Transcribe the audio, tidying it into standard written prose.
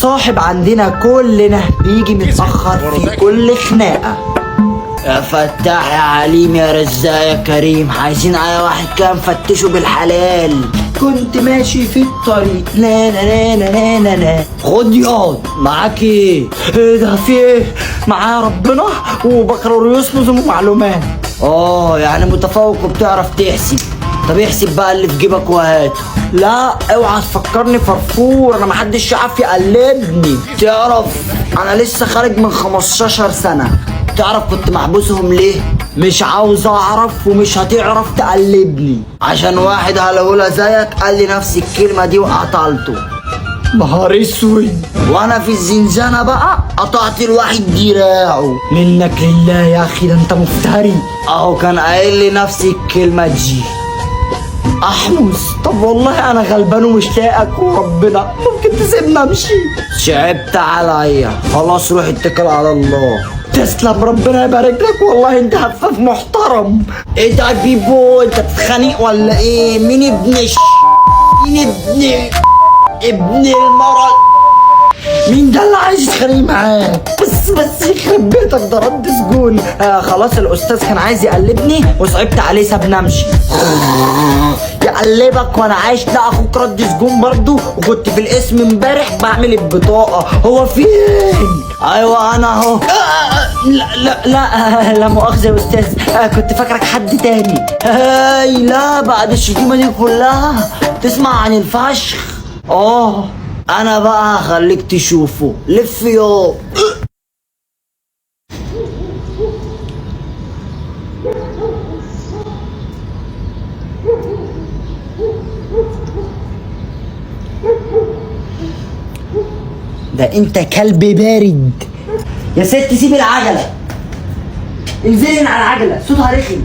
صاحب عندنا كلنا بيجي متأخر في كل خناقة. يا فتاح يا عليم يا رزاق يا كريم، عايزين على واحد كده نفتشه بالحلال. كنت ماشي في الطريق لا لا لا لا لا لا. خد ياض معاك ايه؟ ايه ده في ايه؟ معايا ربنا وبكالوريوس نظم ومعلومات. يعني متفوق وبتعرف تحسب. طب احسب بقى اللي في جيبك وهات. لا اوعى تفكرني فرفور، انا محدش يعرف يقلدني. تعرف انا لسه خارج من 15 سنة. تعرف كنت محبوسهم ليه؟ مش عاوز اعرف ومش هتعرف تقلدني، عشان واحد هلهولة زيك قال لي نفس الكلمة دي وقطعته. نهار اسود. وانا في الزنزانة بقى قطعت الواحد دراعه. منك لله يا اخي، ده انت مفتري. اهو كان قايل لي نفس الكلمة دي. احمس طب والله انا غلبان ومش لاقيك وربنا، ممكن تسيبنا امشي؟ صعبت عليا، خلاص روح اتكل على الله. تسلم ربنا يبارك لك، والله انت هفاف محترم. ايه ده يا بيبو، انت بتتخانق ولا ايه؟ مين مين ابن المرة؟ مين ده اللي عايز يتخانق معاك؟ بس يخرب بيتك، ده رد سجون. خلاص الاستاذ كان عايز يقلبني وصعبت عليه سابني امشي. يقلبك وانا عايش؟ لا اخوك رد سجون برضو، وكنت في القسم امبارح بعمل البطاقة. هو فين؟ ايوه انا اهو. لا مؤاخذة يا استاذ، كنت فاكرك حد تاني. لا بعد الشتيمة دي كلها تسمع عن الفشخ؟ انا بقى هخليك تشوفه. لف يوم. ده انت كلب بارد. يا ست سيب العجلة، انزلي على العجلة صوتها رخم.